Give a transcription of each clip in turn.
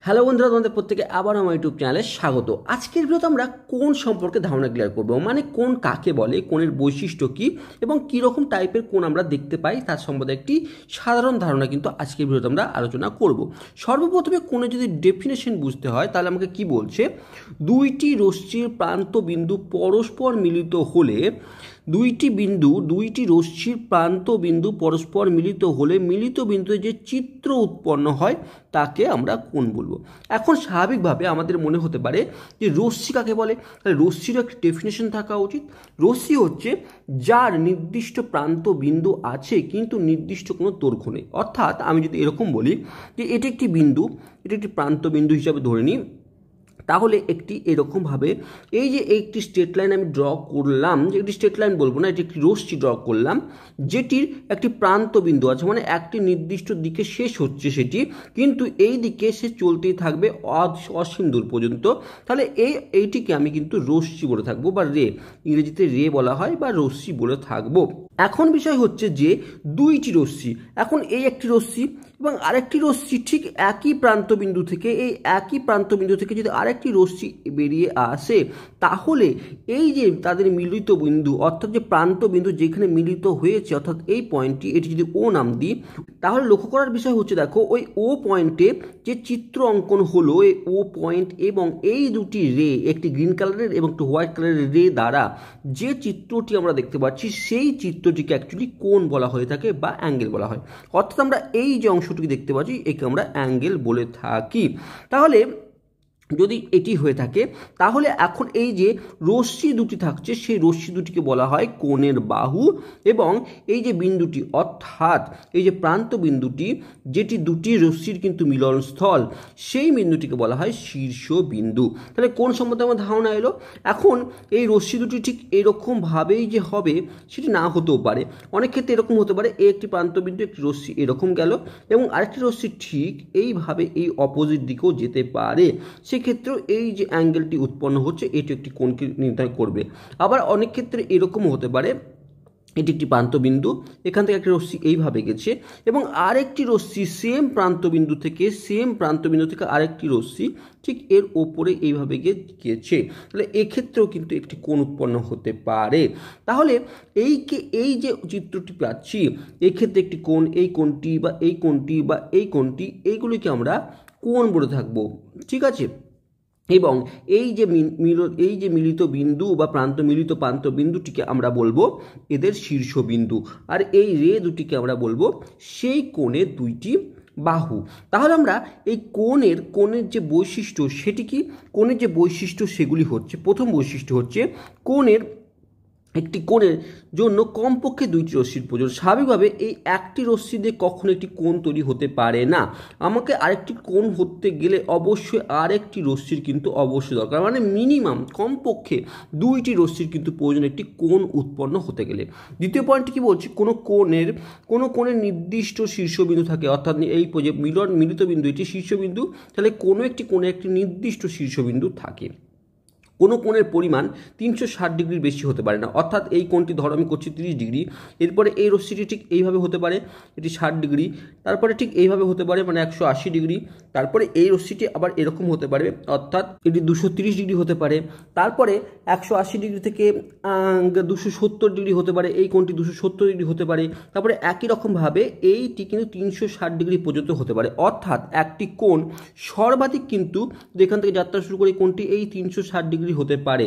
Hello বন্ধুরা, তোমাদের প্রত্যেকে আবার আমার ইউটিউব চ্যানেলে স্বাগত। আজকের ভিডিওতে আমরা কোন সম্পর্কে ধারণা ক্লিয়ার করব, মানে কোন কাকে বলে, কোণের বৈশিষ্ট্য কী এবং কীরকম টাইপের কোণ আমরা দেখতে পাই তার সম্বন্ধে একটি সাধারণ ধারণা কিন্তু আজকের ভিডিওতে আমরা আলোচনা করব। সর্বপ্রথমে কোণের যদি ডেফিনেশন বুঝতে হয় তাহলে আমাকে কি বলছে, দুইটি রশ্মির প্রান্ত বিন্দু পরস্পর মিলিত হলে দুইটি রশ্মির প্রান্ত বিন্দু পরস্পর মিলিত হলে মিলিত বিন্দুতে যে চিত্র উৎপন্ন হয় তাকে আমরা কোণ বলবো। এখন স্বাভাবিকভাবে আমাদের মনে হতে পারে যে রশ্মি কাকে বলে, তাহলে রশ্মিরও একটি ডেফিনেশন থাকা উচিত। রশ্মি হচ্ছে যার নির্দিষ্ট প্রান্ত বিন্দু আছে কিন্তু নির্দিষ্ট কোনো দৈর্ঘ্য নেই। অর্থাৎ আমি যদি এরকম বলি যে এটি একটি বিন্দু, এটি একটি প্রান্ত বিন্দু হিসাবে ধরে নিই, তাহলে একটি এরকমভাবে এই যে একটি স্ট্রেট লাইন আমি ড্র করলাম, যে একটি স্ট্রেট লাইন বলবো না, এটি একটি রশ্মি ড্র করলাম যেটির একটি প্রান্ত বিন্দু আছে, মানে একটি নির্দিষ্ট দিকে শেষ হচ্ছে সেটি, কিন্তু এই দিকে সে চলতেই থাকবে অসীম দূর পর্যন্ত। তাহলে এইটিকে আমি কিন্তু রশ্মি বলে থাকবো, বা রে, ইংরেজিতে রে বলা হয়, বা রশ্মি বলে থাকবো। এখন বিষয় হচ্ছে যে দুইটি রশ্মি, এখন এই একটি রশ্মি এবং আরেকটি রশ্মি ঠিক একই প্রান্তবিন্দু থেকে, এই একই প্রান্তবিন্দু থেকে যদি আরেকটি রশ্মি বেরিয়ে আসে, তাহলে এই যে তাদের মিলিত বিন্দু, অর্থাৎ যে প্রান্তবিন্দু যেখানে মিলিত হয়েছে, অর্থাৎ এই পয়েন্টটি, এটি যদি ও নাম দিই, তাহলে লক্ষ্য করার বিষয় হচ্ছে, দেখো ওই ও পয়েন্টে যে চিত্র অঙ্কন হলো, এই ও পয়েন্ট এবং এই দুটি রে, একটি গ্রিন কালারের এবং একটি হোয়াইট কালারের রে দ্বারা যে চিত্রটি আমরা দেখতে পাচ্ছি, সেই চিত্রটিকে অ্যাকচুয়ালি কোণ বলা হয়ে থাকে বা অ্যাঙ্গেল বলা হয়। অর্থাৎ আমরা এই যে অংশটুকু দেখতে পাচ্ছি একে আমরা অ্যাঙ্গেল বলে থাকি। তাহলে যদি এটি হয়ে থাকে তাহলে এখন এই যে রশ্মি দুটি থাকছে সেই রশ্মি দুটিকে বলা হয় কোণের বাহু, এবং এই যে বিন্দুটি অর্থাৎ এই যে প্রান্ত বিন্দুটি যেটি দুটি রশ্মির কিন্তু মিলনস্থল, সেই বিন্দুটিকে বলা হয় শীর্ষ বিন্দু। তাহলে কোণ সম্বন্ধে আমার ধারণা এলো। এখন এই রশ্মি দুটি ঠিক এরকমভাবেই যে হবে সেটি না হতেও পারে, অনেক ক্ষেত্রে এরকম হতে পারে, এই একটি প্রান্ত বিন্দু একটি রশ্মি এরকম গেল এবং আরেকটি রশ্মি ঠিক এইভাবে এই অপোজিট দিকেও যেতে পারে, সেক্ষেত্রেও এই যে অ্যাঙ্গেলটি উৎপন্ন হচ্ছে এটি একটি কোণকে নির্ধারণ করবে। আবার অনেক ক্ষেত্রে এরকমও হতে পারে, এটি একটি প্রান্তবিন্দু, এখান থেকে একটি রশ্মি এইভাবে গেছে এবং আরেকটি রশ্মি সেম প্রান্তবিন্দু থেকে আরেকটি রশ্মি ঠিক এর ওপরে এইভাবে গিয়েছে, তাহলে এক্ষেত্রেও কিন্তু একটি কোণ উৎপন্ন হতে পারে। তাহলে এই যে চিত্রটি পাচ্ছি, এক্ষেত্রে একটি কোণ, এই কোণটি বা এই কোণটি বা এই কোণটি, এইগুলিকে আমরা কোণ বলে থাকবো, ঠিক আছে। এবং এই যে মিলিত বিন্দু বা মিলিত প্রান্ত বিন্দুটিকে আমরা বলবো এদের শীর্ষবিন্দু, আর এই রে দুটিকে আমরা বলবো সেই কোণের দুইটি বাহু। তাহলে আমরা এই কোণের যে বৈশিষ্ট্য, সেটি কি, কোণের যে বৈশিষ্ট্য সেগুলি হচ্ছে, প্রথম বৈশিষ্ট্য হচ্ছে একটি কোণের জন্য কমপক্ষে দুইটি রশ্মির প্রয়োজন। স্বাভাবিকভাবে এই একটি রশ্মি দিয়ে কখনো একটি কোণ তৈরি হতে পারে না, আমাকে আরেকটি কোণ হতে গেলে অবশ্যই আরেকটি রশ্মির কিন্তু অবশ্যই দরকার, মানে মিনিমাম কমপক্ষে দুইটি রশ্মির কিন্তু প্রয়োজন একটি কোণ উৎপন্ন হতে গেলে। দ্বিতীয় পয়েন্টটি কি বলছি, কোনো কোণের নির্দিষ্ট শীর্ষবিন্দু থাকে, অর্থাৎ এই যে মিলিত বিন্দু এটি শীর্ষবিন্দু, তাহলে কোনো একটি কোণের একটি নির্দিষ্ট শীর্ষবিন্দু থাকে। কোনো কোণের পরিমাণ 360 ডিগ্রির বেশি হতে পারে না, অর্থাৎ এই কোণটি ধরো আমি করছি 30 ডিগ্রি, এরপরে এই রশ্মিটি ঠিক এইভাবে হতে পারে, এটি 60 ডিগ্রি, তারপরে ঠিক এইভাবে হতে পারে মানে 180 ডিগ্রি, তারপরে এই রশ্মিটি আবার এরকম হতে পারে, অর্থাৎ এটি 230 ডিগ্রি হতে পারে, তারপরে 180 ডিগ্রি থেকে 270 ডিগ্রি হতে পারে, এই কোণটি 270 ডিগ্রি হতে পারে, তারপরে একই রকমভাবে এইটি কিন্তু 360 ডিগ্রি পর্যন্ত হতে পারে। অর্থাৎ একটি কোণ সর্বাধিক কিন্তু যেখান থেকে যাত্রা শুরু করে কোণটি এই 360 ডিগ্রি হতে পারে।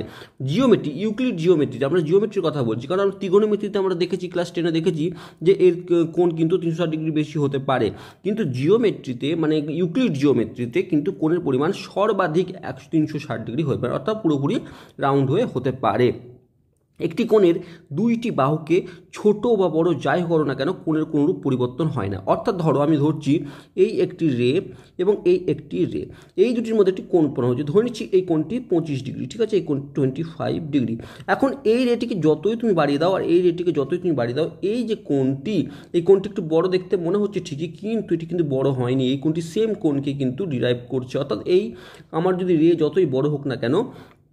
ইউক্লিড জিওমেট্রি, আমরা জিওমেট্রির কথা বলছি, কারণ ত্রিকোণমিতিতে আমরা দেখেছি, ক্লাস 10-এ দেখেছি যে এর কোণ কিন্তু 360 ডিগ্রি বেশি হতে পারে, কিন্তু জিওমেট্রিতে মানে ইউক্লিড জিওমেট্রিতে কিন্তু কোণের পরিমাণ সর্বাধিক 360 ডিগ্রি হতে পারে, অর্থাৎ পুরোপুরি রাউন্ড হয়ে হতে পারে। একটি কোণের দুইটি বাহুকে ছোট বা বড় যাই হোক না কেন কোণের কোনোরূপ পরিবর্তন হয় না। অর্থাৎ ধরো আমি ধরছি এই একটি রে এবং এই একটি রে, এই দুটির মধ্যে একটি কোণ উৎপন্ন হচ্ছে, ধরে নিচ্ছি এই কোণটি 25 ডিগ্রি, ঠিক আছে, এই কোণ 25 ডিগ্রি। এখন এই রেটিকে যতই তুমি বাড়িয়ে দাও আর এই রেটিকে যতই তুমি বাড়িয়ে দাও, এই যে কোণটি, এই কোণটি একটু বড় দেখতে মনে হচ্ছে ঠিকই, কিন্তু এটি কিন্তু বড় হয়নি, এই কোণটি সেম কোণকে কিন্তু ডিরাইভ করছে। অর্থাৎ এই আমার যদি রে যতই বড় হোক না কেন,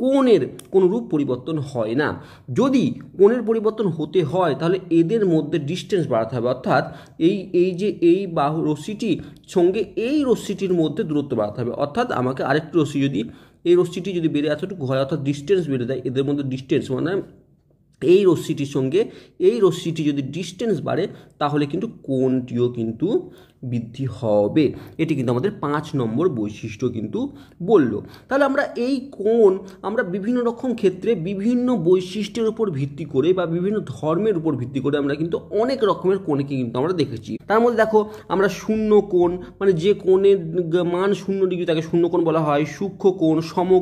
কোণের কোনরূপ পরিবর্তন হয় না। যদি কোণের পরিবর্তন হতে হয় তাহলে এদের মধ্যে ডিস্টেন্স বাড়াতে হবে, অর্থাৎ এই বাহু রশ্মিটির সঙ্গে এই রশ্মিটির মধ্যে দূরত্ব বাড়াতে হবে। অর্থাৎ আমাকে আরেকটি রশ্মি যদি এই রশ্মিটি যদি বেড়ে এতটুকু হয়, অর্থাৎ ডিস্টেন্স বেড়ে যায়, এদের মধ্যে ডিস্টেন্স মানে এই রশ্মিটির সঙ্গে এই রশ্মিটি যদি ডিস্টেন্স বাড়ে তাহলে কিন্তু কোণটিও কিন্তু বৃদ্ধি হবে। এটি কিন্তু আমাদের 5 নম্বর বৈশিষ্ট্য কিন্তু বলল। তাহলে আমরা এই কোণ আমরা বিভিন্ন রকম ক্ষেত্রে বিভিন্ন বৈশিষ্ট্যের উপর ভিত্তি করে বা বিভিন্ন ধর্মের উপর ভিত্তি করে আমরা কিন্তু অনেক রকমের কোণকে কিন্তু আমরা দেখেছি। তার মধ্যে দেখো আমরা শূন্য কোণ মানে যে কোণের মান 0 ডিগ্রি তাকে শূন্য কোণ বলা হয়, সূক্ষ্ম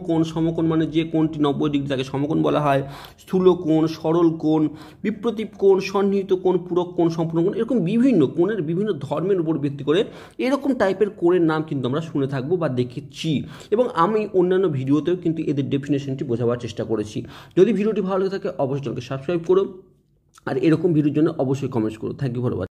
কোণ, সমকোণ মানে যে কোণটি 90 ডিগ্রি তাকে সমকোণ বলা হয়, স্থূল কোণ, সরল কোণ, বিপ্রতীপ কোণ, সন্নিহিত কোণ, পূরক কোণ, সম্পূর্ণ কোণ, এরকম বিভিন্ন কোণের বিভিন্ন ধর্মের উপর ভিত্তি করে এরকম টাইপের কোণের নাম কিন্তু আমরা শুনে থাকবো বা দেখেছি, এবং আমি অন্যান্য ভিডিওতেও কিন্তু এদের ডেফিনেশনটি বোঝাবার চেষ্টা করেছি। যদি ভিডিওটি ভালো লাগে থাকে অবশ্যই চ্যানেলকে সাবস্ক্রাইব করো, আর এরকম ভিডিওর জন্য অবশ্যই কমেন্টস করো। Thank you for watching.